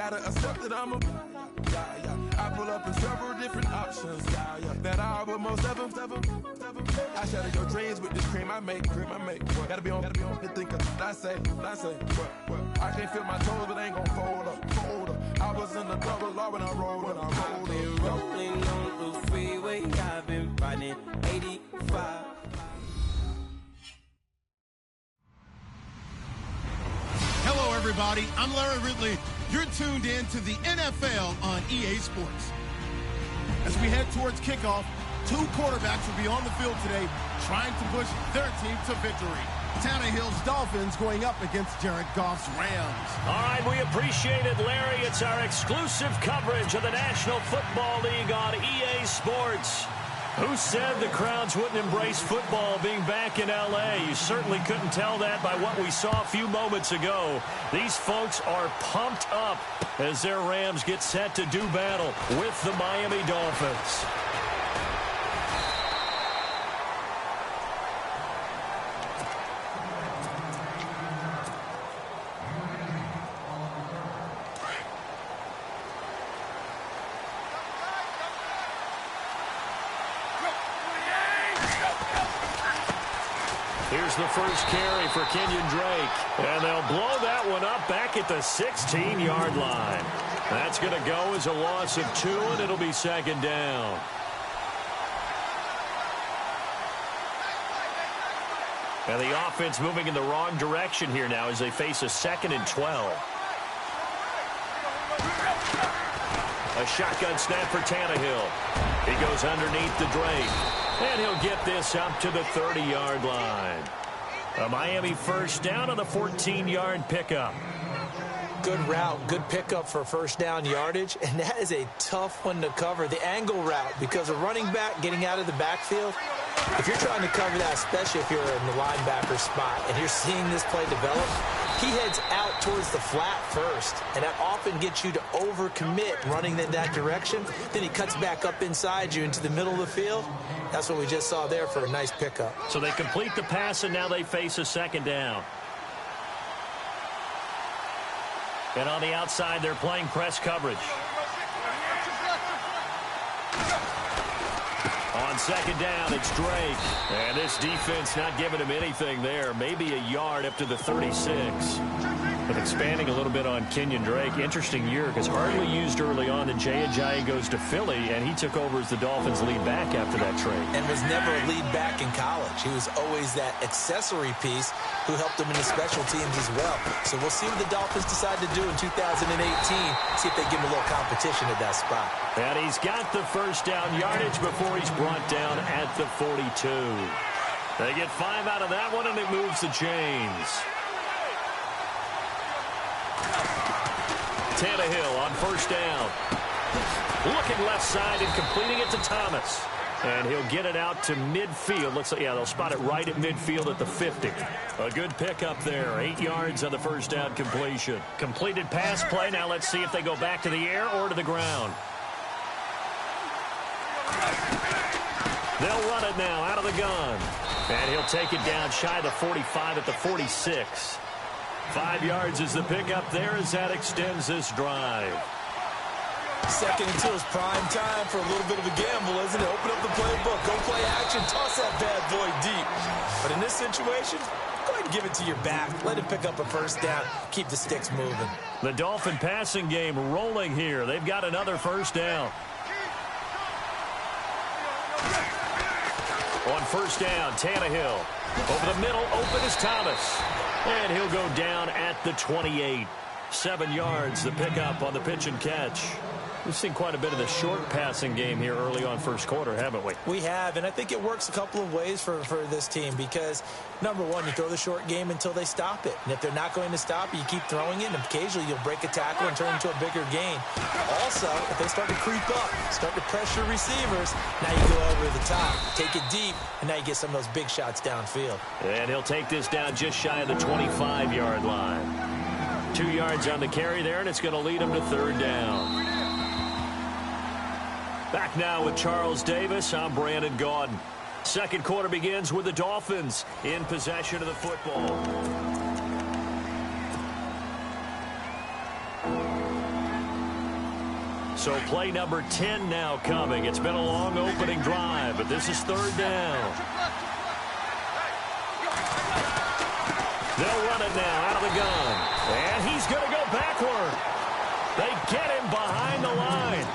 gotta accept that I'm a I pull up in several different options, that I would most ever. I shatter your dreams with this cream I make. Gotta be on the thinker. I say, what? I can't feel my toes, but ain't gon' fold up. I was in the double law when I rolled. I've been rolling on the freeway. I've been riding 85. Hello, everybody. I'm Larry Ridley. You're tuned in to the NFL on EA Sports. As we head towards kickoff, two quarterbacks will be on the field today trying to push their team to victory. Tannehill's Dolphins going up against Jared Goff's Rams. All right, we appreciate it, Larry. It's our exclusive coverage of the National Football League on EA Sports. Who said the crowds wouldn't embrace football being back in L.A.? You certainly couldn't tell that by what we saw a few moments ago. These folks are pumped up as their Rams get set to do battle with the Miami Dolphins. Here's the first carry for Kenyon Drake. And they'll blow that one up back at the 16-yard line. That's going to go as a loss of 2, and it'll be second down. And the offense moving in the wrong direction here now as they face a 2nd and 12. A shotgun snap for Tannehill. He goes underneath the Drake. And he'll get this up to the 30-yard line. A Miami first down on the 14-yard pickup. Good route, good pickup for first down yardage, and that is a tough one to cover. The angle route, because a running back getting out of the backfield, if you're trying to cover that, especially if you're in the linebacker spot and you're seeing this play develop, he heads out towards the flat first, and that often gets you to overcommit running in that direction. Then he cuts back up inside you into the middle of the field. That's what we just saw there for a nice pickup. So they complete the pass, and now they face a second down. And on the outside, they're playing press coverage. On second down, it's Drake. And this defense not giving him anything there. Maybe a yard up to the 36. But expanding a little bit on Kenyon Drake, interesting year because hardly used early on. Then Jay goes to Philly, and he took over as the Dolphins' lead back after that trade. And was never a lead back in college. He was always that accessory piece who helped him in the special teams as well. So we'll see what the Dolphins decide to do in 2018. See if they give him a little competition at that spot. And he's got the first down yardage before he's brought down at the 42. They get 5 out of that one, and it moves the chains. Tannehill on first down. Looking left side and completing it to Thomas. And he'll get it out to midfield. Looks like, yeah, they'll spot it right at midfield at the 50. A good pickup there. 8 yards on the first down completion. Completed pass play. Now let's see if they go back to the air or to the ground. They'll run it now out of the gun. And he'll take it down shy of the 45 at the 46. 5 yards is the pickup there as that extends this drive. Second and 2 is prime time for a little bit of a gamble, isn't it? Open up the playbook, go play action, toss that bad boy deep. But in this situation, go ahead and give it to your back. Let him pick up a first down. Keep the sticks moving. The Dolphin passing game rolling here. They've got another first down. On first down, Tannehill. Over the middle, open is Thomas. And he'll go down at the 28. 7 yards, the pickup on the pitch and catch. We've seen quite a bit of the short passing game here early on first quarter, haven't we? We have, and I think it works a couple of ways for this team because, number one, you throw the short game until they stop it. And if they're not going to stop it, you keep throwing it, and occasionally you'll break a tackle and turn it into a bigger gain. Also, if they start to creep up, start to pressure receivers, now you go over the top, take it deep, and now you get some of those big shots downfield. And he'll take this down just shy of the 25-yard line. 2 yards on the carry there, and it's going to lead him to third down. Back now with Charles Davis. I'm Brandon Gaudin. Second quarter begins with the Dolphins in possession of the football. 2 So play number 10 now coming. It's been a long opening drive, but this is third down. They'll run it now out of the gun. And he's going to go backward. They get him behind the line.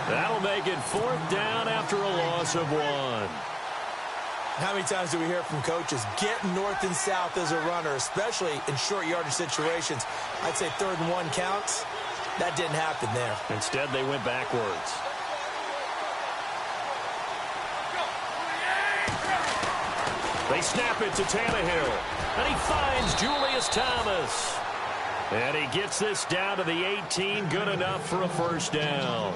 That'll make it fourth down after a loss of 1. How many times do we hear from coaches, get north and south as a runner, especially in short yardage situations? I'd say 3rd and 1 counts. That didn't happen there. Instead, they went backwards. They snap it to Tannehill. And he finds Julius Thomas. And he gets this down to the 18, good enough for a first down.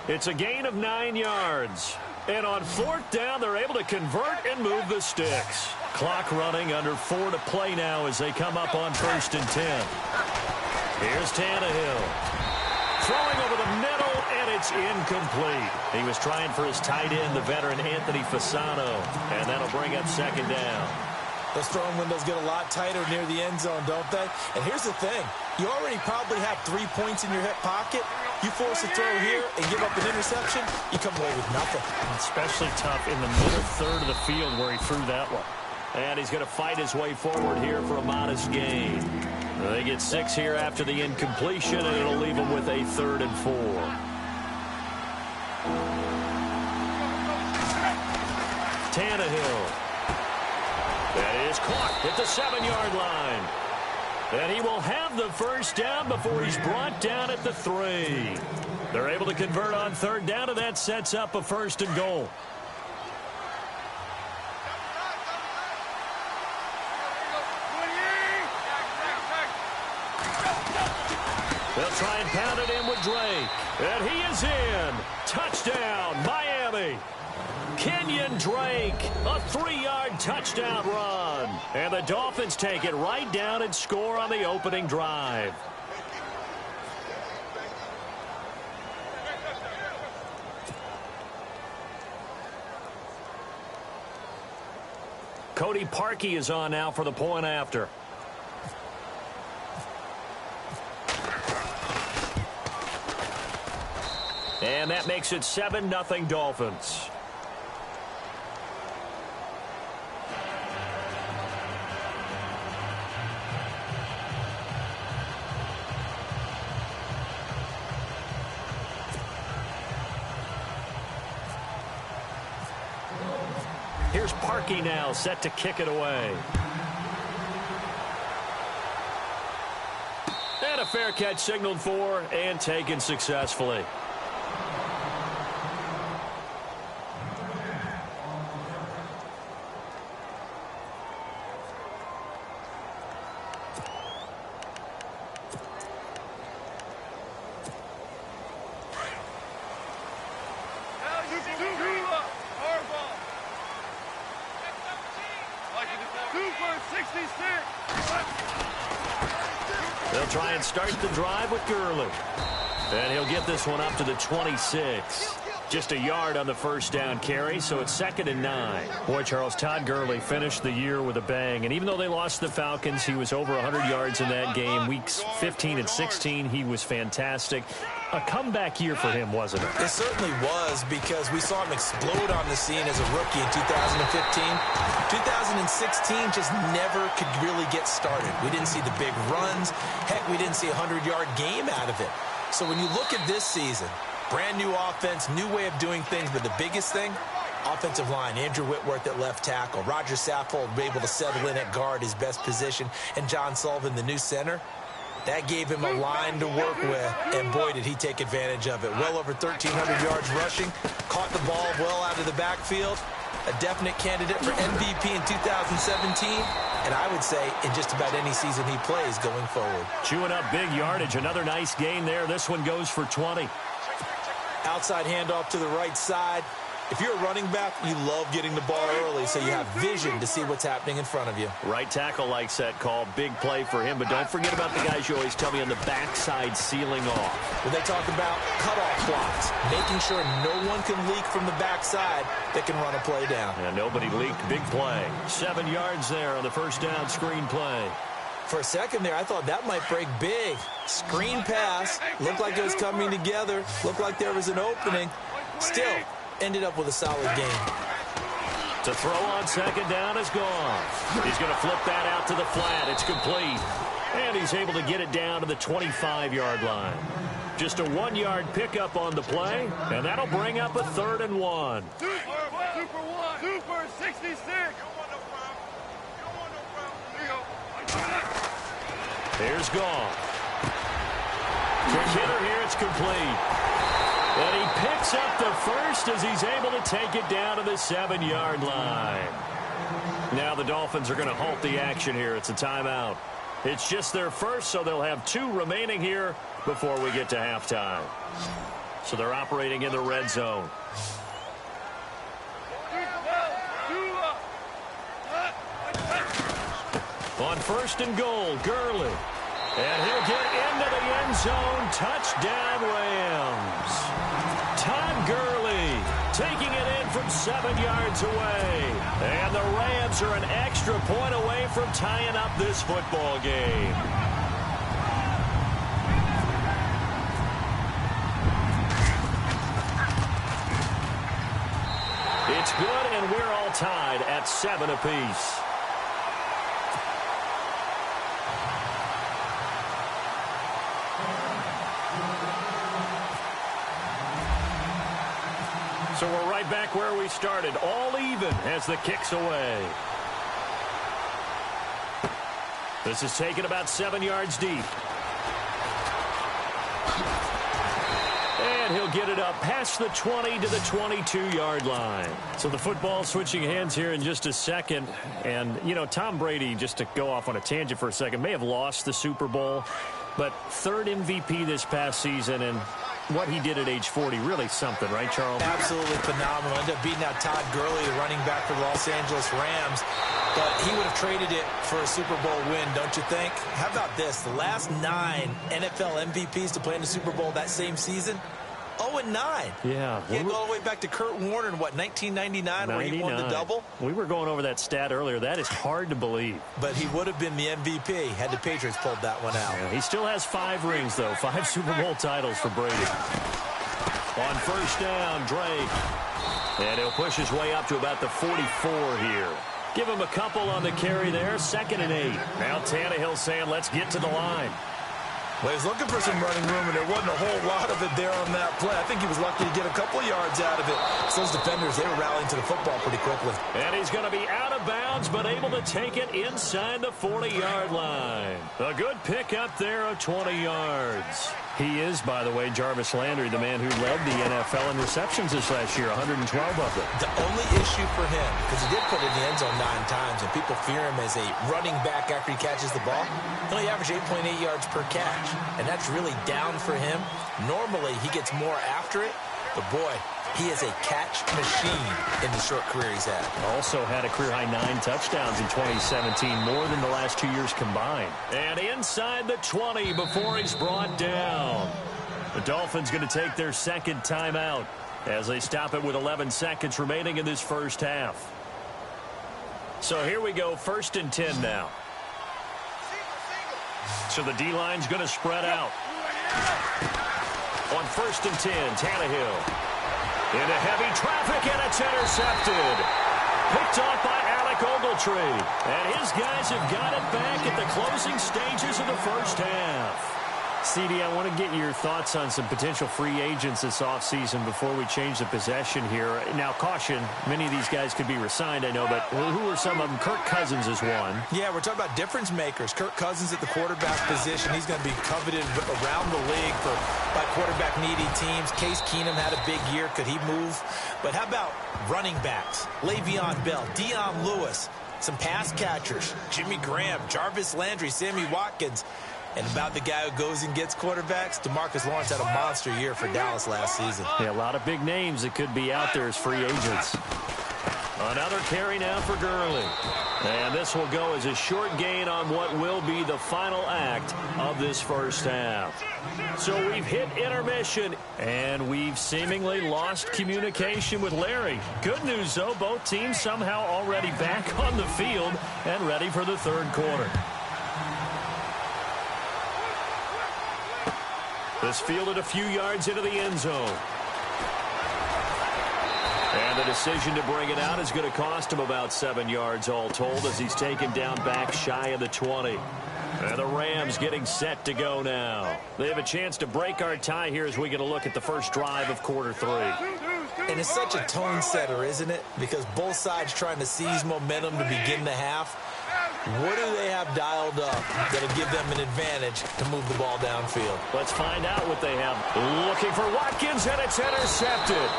It's a gain of 9 yards. And on fourth down, they're able to convert and move the sticks. Clock running, under 4 to play now as they come up on 1st and 10. Here's Tannehill. Throwing over the middle, and it's incomplete. He was trying for his tight end, the veteran Anthony Fasano. And that'll bring up 2nd down. Those throwing windows get a lot tighter near the end zone, don't they? And here's the thing. You already probably have 3 points in your hip pocket. You force a throw here and give up an interception, you come away with nothing. Especially tough in the middle third of the field where he threw that one. And he's going to fight his way forward here for a modest gain. They get 6 here after the incompletion, and it'll leave them with a 3rd and 4. Tannehill. That is caught at the 7-yard line. And he will have the first down before he's brought down at the 3. They're able to convert on 3rd down, and that sets up a 1st and goal. They'll try and pound it in with Drake. And he is in. Touchdown, Miami. Kenyon Drake, a 3-yard touchdown run. And the Dolphins take it right down and score on the opening drive. Cody Parkey is on now for the point after. And that makes it 7-0 Dolphins. Here's Parkey now, set to kick it away. And a fair catch signaled for and taken successfully. They'll try and start the drive with Gurley. And he'll get this one up to the 26. Just a yard on the first down carry, so it's 2nd and 9. Boy, Charles, Todd Gurley finished the year with a bang. And even though they lost the Falcons, he was over 100 yards in that game. Weeks 15 and 16, he was fantastic. A comeback year for him, wasn't it? It certainly was, because we saw him explode on the scene as a rookie in 2015. 2016 just never could really get started. We didn't see the big runs. Heck, we didn't see a 100-yard game out of it. So when you look at this season, brand new offense, new way of doing things, but the biggest thing, offensive line. Andrew Whitworth at left tackle. Roger Saffold able to settle in at guard, his best position. And John Sullivan, the new center. That gave him a line to work with, and boy, did he take advantage of it. Well over 1,300 yards rushing, caught the ball well out of the backfield. A definite candidate for MVP in 2017, and I would say in just about any season he plays going forward. Chewing up big yardage, another nice gain there. This one goes for 20. Outside handoff to the right side. If you're a running back, you love getting the ball early so you have vision to see what's happening in front of you. Right tackle likes that call. Big play for him, but don't forget about the guys you always tell me on the backside sealing off. When they talk about cutoff blocks, making sure no one can leak from the backside that can run a play down. And nobody leaked. Big play. 7 yards there on the first down screen play. For a second there, I thought that might break big. Screen pass. Looked like it was coming together. Looked like there was an opening. Still, ended up with a solid game. To throw on second down is gone. He's going to flip that out to the flat. It's complete. And he's able to get it down to the 25-yard line. Just a 1-yard pickup on the play, and that'll bring up a 3rd and 1. Super 66. Here's Goff. Quick hitter here, it's complete. And he picks up the first as he's able to take it down to the 7-yard line. Now the Dolphins are going to halt the action here. It's a timeout. It's just their first, so they'll have 2 remaining here before we get to halftime. So they're operating in the red zone. On 1st and goal, Gurley. And he'll get into the end zone. Touchdown, Rams. Todd Gurley taking it in from 7 yards away. And the Rams are an extra point away from tying up this football game. It's good, and we're all tied at 7 apiece. So we're right back where we started, all even as the kick's away. This is taken about 7 yards deep. And he'll get it up past the 20 to the 22-yard line. So the football switching hands here in just a second. And, you know, Tom Brady, just to go off on a tangent for a second, may have lost the Super Bowl, but 3rd MVP this past season, and what he did at age 40, really something, right, Charles? Absolutely phenomenal. Ended up beating out Todd Gurley, the running back for the Los Angeles Rams. But he would have traded it for a Super Bowl win, don't you think? How about this? The last 9 NFL MVPs to play in the Super Bowl that same season, 0-9. Yeah. You go all the way back to Kurt Warner in, what, 1999, where he won the double? We were going over that stat earlier. That is hard to believe. But he would have been the MVP had the Patriots pulled that one out. Yeah, he still has 5 rings, though. 5 Super Bowl titles for Brady. On 1st down, Drake. And he'll push his way up to about the 44 here. Give him a couple on the carry there. 2nd and 8. Now Tannehill saying, let's get to the line. Well, he was looking for some running room, and there wasn't a whole lot of it there on that play. I think he was lucky to get a couple of yards out of it. So those defenders, they were rallying to the football pretty quickly. And he's going to be out of bounds, but able to take it inside the 40-yard line. A good pickup there of 20 yards. He is, by the way, Jarvis Landry, the man who led the NFL in receptions this last year, 112 of them. The only issue for him, because he did put it in the end zone 9 times, and people fear him as a running back after he catches the ball, he only averaged 8.8 yards per catch, and that's really down for him. Normally, he gets more after it, but boy, he is a catch machine in the short career he's had. Also had a career-high 9 touchdowns in 2017, more than the last 2 years combined. And inside the 20 before he's brought down. The Dolphins going to take their 2nd timeout as they stop it with 11 seconds remaining in this first half. So here we go, 1st and 10 now. So the D-line's going to spread out. On 1st and 10, Tannehill. Into heavy traffic, and it's intercepted. Picked off by Alec Ogletree. And his guys have got it back at the closing stages of the first half. CD, I want to get your thoughts on some potential free agents this offseason before we change the possession here. Now, caution, many of these guys could be re-signed, I know, but who are some of them? Kirk Cousins is one. Yeah, we're talking about difference makers. Kirk Cousins at the quarterback position. He's going to be coveted around the league by quarterback-needy teams. Case Keenum had a big year. Could he move? But how about running backs? Le'Veon Bell, Dion Lewis, some pass catchers, Jimmy Graham, Jarvis Landry, Sammy Watkins. And about the guy who goes and gets quarterbacks, DeMarcus Lawrence had a monster year for Dallas last season. Yeah, a lot of big names that could be out there as free agents. Another carry now for Gurley. And this will go as a short gain on what will be the final act of this first half. So we've hit intermission, and we've seemingly lost communication with Larry. Good news, though, both teams somehow already back on the field and ready for the third quarter. This fielded a few yards into the end zone. And the decision to bring it out is going to cost him about 7 yards all told as he's taken down back shy of the 20. And the Rams getting set to go now. They have a chance to break our tie here as we get a look at the first drive of quarter 3. And it's such a tone setter, isn't it? Because both sides trying to seize momentum to begin the half. What do they have dialed up that'll give them an advantage to move the ball downfield? Let's find out what they have. Looking for Watkins, and it's intercepted.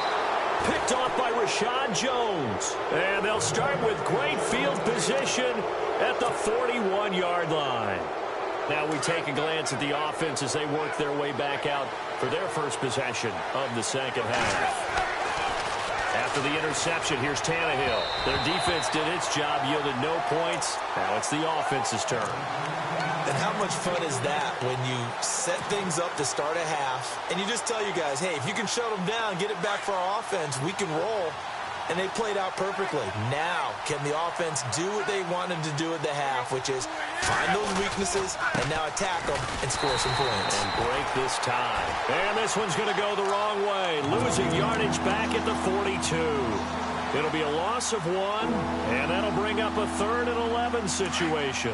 Picked off by Rashad Jones. And they'll start with great field position at the 41-yard line. Now we take a glance at the offense as they work their way back out for their first possession of the second half. After the interception, here's Tannehill. Their defense did its job, yielded no points. Now it's the offense's turn. And how much fun is that when you set things up to start a half and you just tell you guys, hey, if you can shut them down, get it back for our offense, we can roll. And they played out perfectly. Now, can the offense do what they wanted to do at the half, which is find those weaknesses and now attack them and score some points. And break this tie. And this one's going to go the wrong way. Losing yardage back at the 42. It'll be a loss of 1, and that'll bring up a 3rd and 11 situation.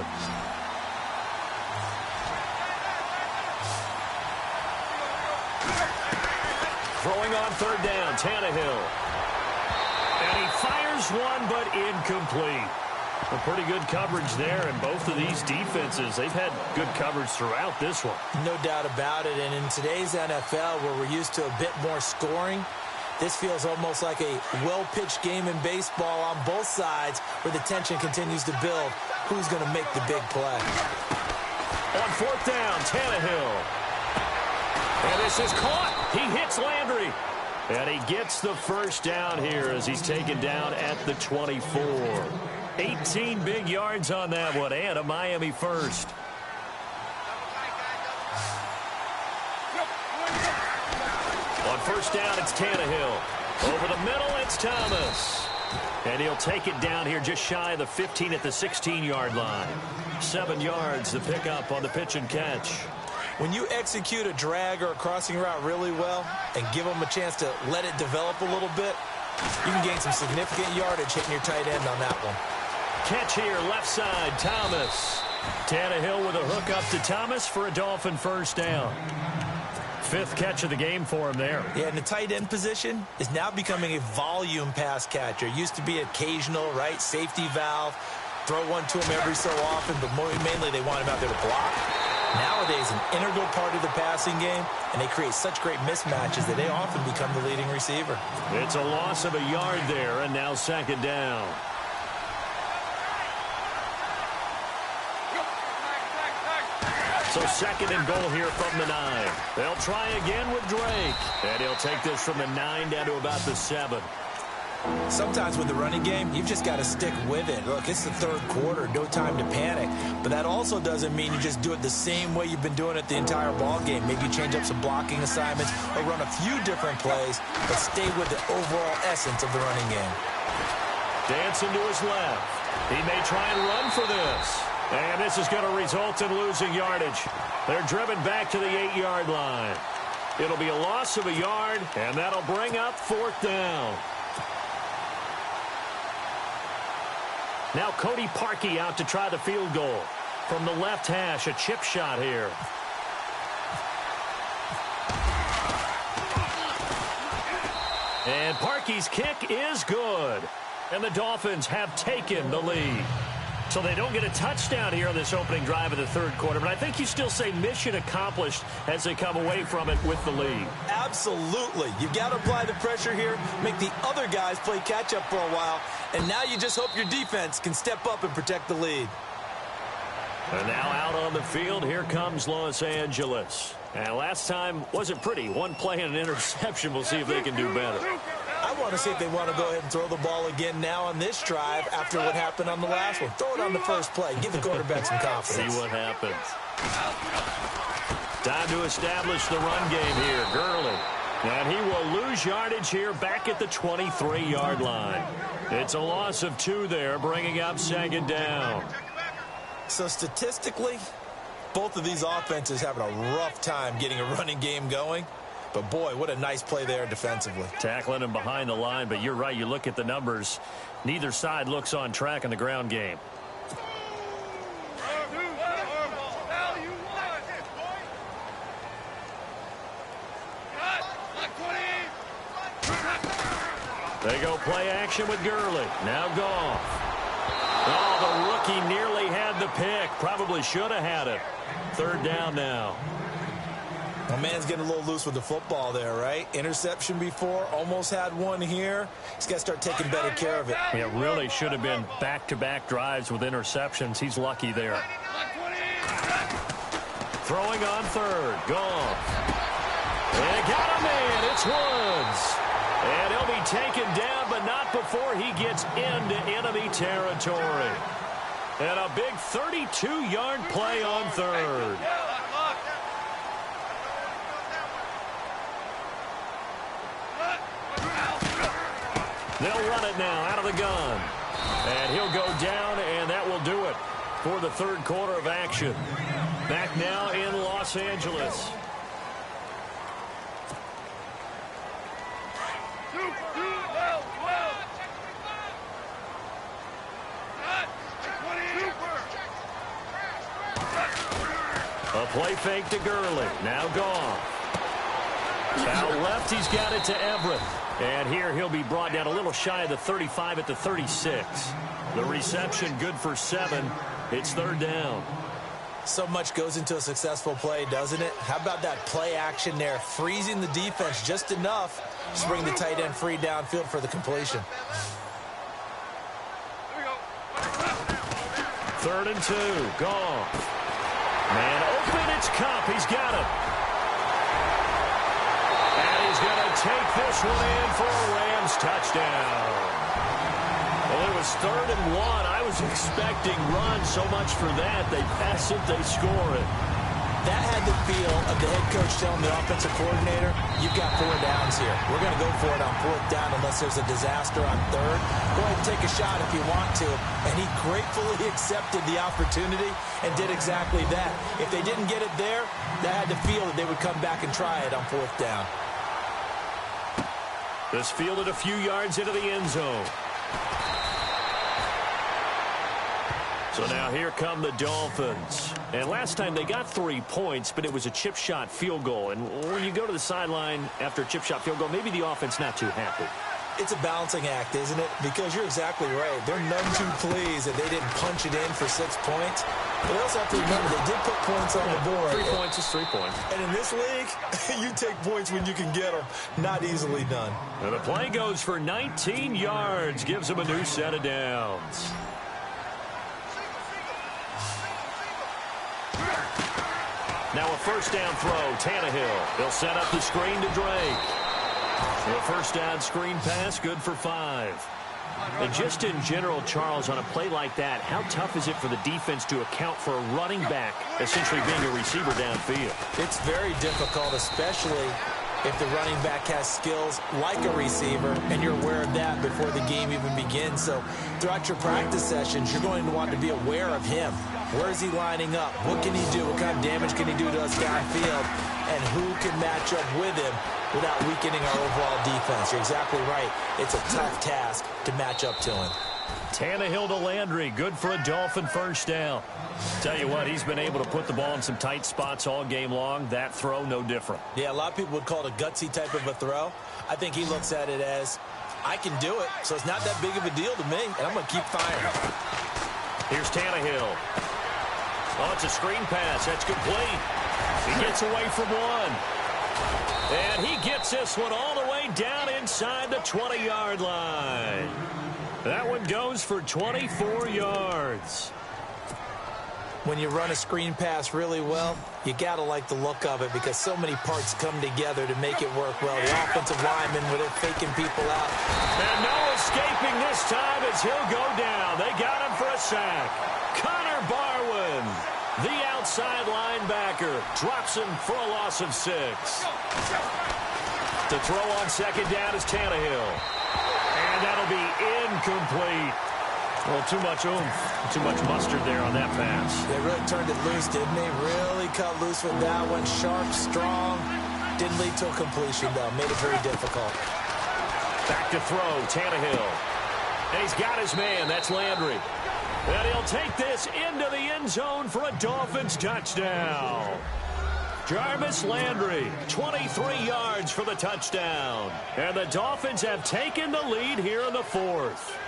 Throwing on 3rd down, Tannehill. And he fires one, but incomplete. A pretty good coverage there, and both of these defenses, they've had good coverage throughout this one. No doubt about it, and in today's NFL, where we're used to a bit more scoring, this feels almost like a well-pitched game in baseball on both sides where the tension continues to build. Who's going to make the big play? On 4th down, Tannehill. And this is caught. He hits Landry. And he gets the first down here as he's taken down at the 24. 18 big yards on that one, and a Miami first. On 1st down, it's Tannehill. Over the middle, it's Thomas. And he'll take it down here just shy of the 15 at the 16-yard line. 7 yards, the pickup on the pitch and catch. When you execute a drag or a crossing route really well and give them a chance to let it develop a little bit, you can gain some significant yardage hitting your tight end on that one. Catch here, left side, Thomas. Tannehill with a hook up to Thomas for a Dolphin first down. 5th catch of the game for him there. Yeah, and the tight end position is now becoming a volume pass catcher. Used to be occasional, right, safety valve, throw one to him every so often, but mainly they want him out there to block. Nowadays, an integral part of the passing game, and they create such great mismatches that they often become the leading receiver. It's a loss of a yard there, and now 2nd down. So 2nd and goal here from the 9. They'll try again with Drake, and he'll take this from the 9 down to about the 7. Sometimes with the running game, you've just got to stick with it. Look, it's the 3rd quarter, no time to panic. But that also doesn't mean you just do it the same way you've been doing it the entire ball game. Maybe change up some blocking assignments or run a few different plays, but stay with the overall essence of the running game. Dancing to his left. He may try and run for this. And this is going to result in losing yardage. They're driven back to the 8-yard line. It'll be a loss of a yard, and that'll bring up 4th down. Now Cody Parkey out to try the field goal. From the left hash, a chip shot here. And Parkey's kick is good. And the Dolphins have taken the lead. So they don't get a touchdown here on this opening drive of the 3rd quarter. But I think you still say mission accomplished as they come away from it with the lead. Absolutely. You've got to apply the pressure here, make the other guys play catch-up for a while, and now you just hope your defense can step up and protect the lead. And now out on the field, here comes Los Angeles. And last time wasn't pretty. One play and an interception. We'll see if they can do better. I want to see if they want to go ahead and throw the ball again now on this drive after what happened on the last one. Throw it on the first play. Give the quarterback some confidence. See what happens. Time to establish the run game here. Gurley. And he will lose yardage here back at the 23-yard line. It's a loss of 2 there, bringing up 2nd down. So statistically, Both of these offenses having a rough time getting a running game going. But, boy, what a nice play there defensively. Tackling him behind the line, but you're right. You look at the numbers. Neither side looks on track in the ground game. They go play action with Gurley. Now Goff. Oh, the rookie nearly had the pick. Probably should have had it. Third down now. My man's getting a little loose with the football there, right? Interception before, almost had one here. He's got to start taking better care of it. Yeah, really should have been back-to-back drives with interceptions. He's lucky there. Throwing on third. Goff. And got a man. It's Woods. And he'll be taken down, but not before he gets into enemy territory. And a big 32-yard play on third. They'll run it now out of the gun. And he'll go down, and that will do it for the third quarter of action. Back now in Los Angeles. A play fake to Gurley. Now Goff. Out left, he's got it to Everett. And here he'll be brought down a little shy of the 35 at the 36. The reception good for 7. It's third down. So much goes into a successful play, doesn't it? How about that play action there? Freezing the defense just enough to bring the tight end free downfield for the completion. 3rd and 2. Goff. Man open, it's Cup. He's got it. And he's going to take this one in for a Rams touchdown. Well, it was 3rd and 1. I was expecting run so much for that. They pass it, they score it. That had the feel of the head coach telling the offensive coordinator, you've got 4 downs here. We're going to go for it on 4th down unless there's a disaster on 3rd. Go ahead and take a shot if you want to. And he gratefully accepted the opportunity and did exactly that. If they didn't get it there, that had the feel that they would come back and try it on 4th down. This fielded a few yards into the end zone. So now here come the Dolphins. And last time they got 3 points, but it was a chip shot field goal. And when you go to the sideline after a chip shot field goal, maybe the offense not too happy. It's a balancing act, isn't it? Because you're exactly right. They're none too pleased that they didn't punch it in for 6 points. But they also have to remember they did put points on the board. 3 points is 3 points. And in this league, you take points when you can get them. Not easily done. And the play goes for 19 yards. Gives them a new set of downs. Now a first down throw, Tannehill. He'll set up the screen to Drake. The first down screen pass, good for 5. And just in general, Charles, on a play like that, how tough is it for the defense to account for a running back essentially being a receiver downfield? It's very difficult, especially if the running back has skills like a receiver, and you're aware of that before the game even begins. So throughout your practice sessions, you're going to want to be aware of him. Where is he lining up? What can he do? What kind of damage can he do to us downfield? And who can match up with him without weakening our overall defense? You're exactly right. It's a tough task to match up to him. Tannehill to Landry, good for a Dolphin first down. Tell you what, he's been able to put the ball in some tight spots all game long. That throw, no different. Yeah, a lot of people would call it a gutsy type of a throw. I think he looks at it as, I can do it, so it's not that big of a deal to me, and I'm going to keep firing. Here's Tannehill. Oh, it's a screen pass. That's complete. He gets away from one. And he gets this one all the way down inside the 20-yard line. That one goes for 24 yards. When you run a screen pass really well, you got to like the look of it because so many parts come together to make it work well. The offensive linemen, where they're faking people out. And no escaping this time as he'll go down. They got him for a sack. Connor Barwin, the outside linebacker, drops him for a loss of 6. To throw on second down is Tannehill. And that'll be incomplete. Well, too much oomph, too much mustard there on that pass. They really turned it loose, didn't they? Really cut loose with that one. Sharp, strong. Didn't lead to a completion, though. Made it very difficult. Back to throw, Tannehill. And he's got his man. That's Landry. And he'll take this into the end zone for a Dolphins touchdown. Jarvis Landry, 23 yards for the touchdown. And the Dolphins have taken the lead here in the fourth.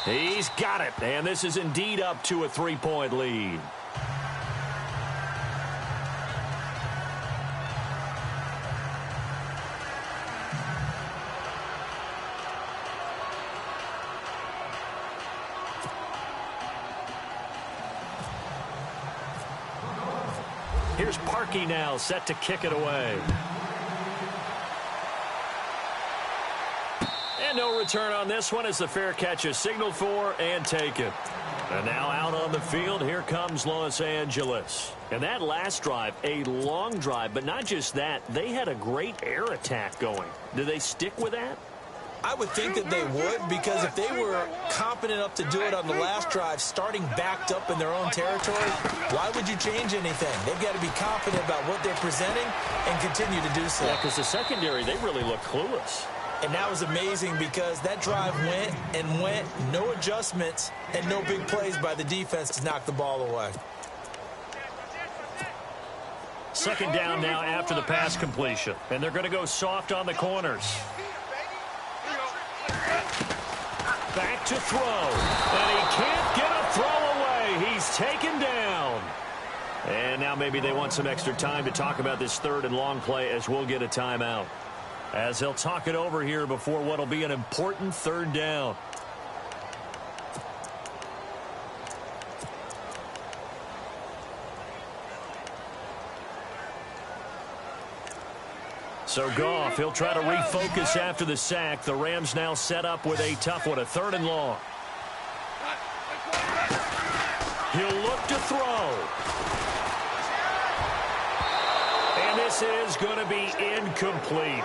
He's got it, and this is indeed up to a 3-point lead. Here's Parkey now, set to kick it away. And no return on this one as the fair catch is signaled for and taken. And now out on the field, here comes Los Angeles. And that last drive, a long drive, but not just that, they had a great air attack going. Do they stick with that? I would think that they would, because if they were competent enough to do it on the last drive, starting backed up in their own territory, why would you change anything? They've got to be confident about what they're presenting and continue to do so. Yeah, because the secondary, they really look clueless. And that was amazing because that drive went and went, no adjustments, and no big plays by the defense to knock the ball away. Second down now after the pass completion. And they're going to go soft on the corners. Back to throw. And he can't get a throw away. He's taken down. And now maybe they want some extra time to talk about this third and long play as we'll get a timeout. As they'll talk it over here before what will be an important third down. So Goff, he'll try to refocus after the sack. The Rams now set up with a tough one, a third and long. He'll look to throw. And this is going to be incomplete.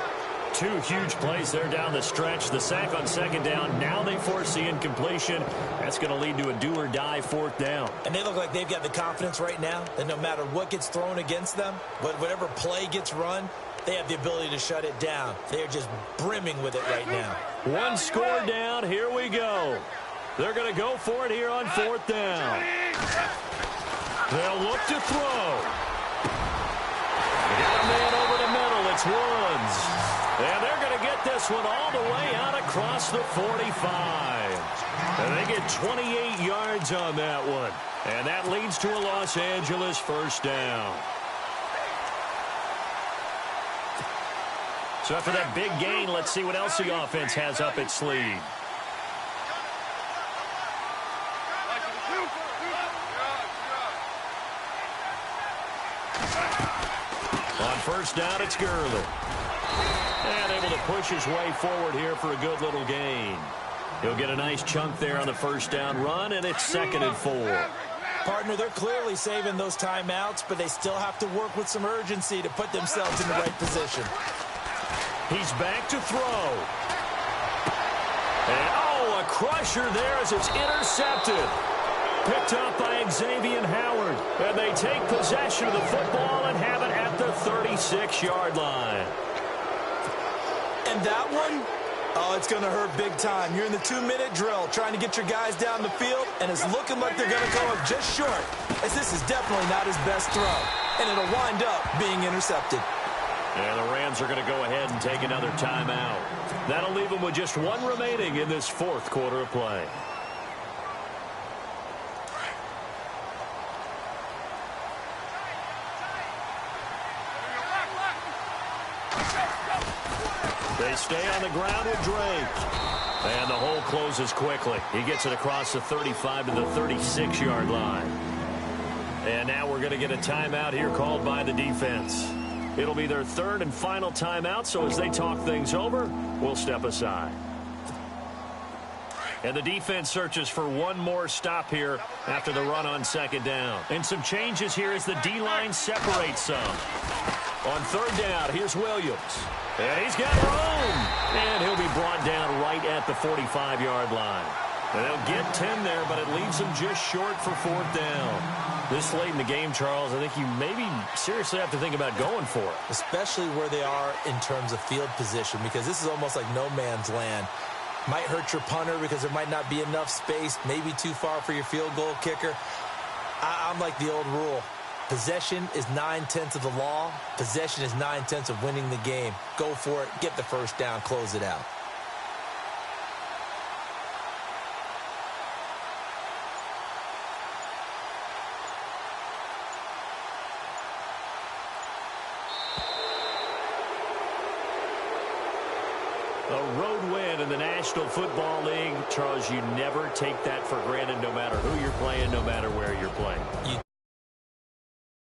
Two huge plays there down the stretch. The sack on second down. Now they force the incompletion. That's going to lead to a do-or-die fourth down. And they look like they've got the confidence right now that no matter what gets thrown against them, whatever play gets run, they have the ability to shut it down. They are just brimming with it right now. One score down. Here we go. They're going to go for it here on fourth down. They'll look to throw. They got a man over the middle. It's Woods. And they're going to get this one all the way out across the 45. And they get 28 yards on that one. And that leads to a Los Angeles first down. So after that big gain, let's see what else the offense has up its sleeve. On first down, it's Gurley. And able to push his way forward here for a good little gain. He'll get a nice chunk there on the first down run, and it's 2nd and 4. Partner, they're clearly saving those timeouts, but they still have to work with some urgency to put themselves in the right position. He's back to throw. And, oh, a crusher there as it's intercepted. Picked up by Xavier Howard. And they take possession of the football and have it at the 36-yard line. And that one, oh, it's going to hurt big time. You're in the 2-minute drill trying to get your guys down the field, and it's looking like they're going to go up just short, as this is definitely not his best throw. And it'll wind up being intercepted. And the Rams are going to go ahead and take another timeout. That'll leave them with just one remaining in this fourth quarter of play. They stay on the ground with Drake. And the hole closes quickly. He gets it across the 35 to the 36-yard line. And now we're going to get a timeout here called by the defense. It'll be their third and final timeout, so as they talk things over, we'll step aside. And the defense searches for one more stop here after the run on second down. And some changes here as the D-line separates some. On third down, here's Williams. And he's got room. And he'll be brought down right at the 45-yard line. And they'll get 10 there, but it leaves them just short for fourth down. This late in the game, Charles, I think you maybe seriously have to think about going for it. Especially where they are in terms of field position, because this is almost like no man's land. Might hurt your punter because there might not be enough space, maybe too far for your field goal kicker. I'm like the old rule. Possession is 9/10 of the law. Possession is 9/10 of winning the game. Go for it. Get the first down. Close it out. A road win in the National Football League. Charles, you never take that for granted no matter who you're playing, no matter where you're playing.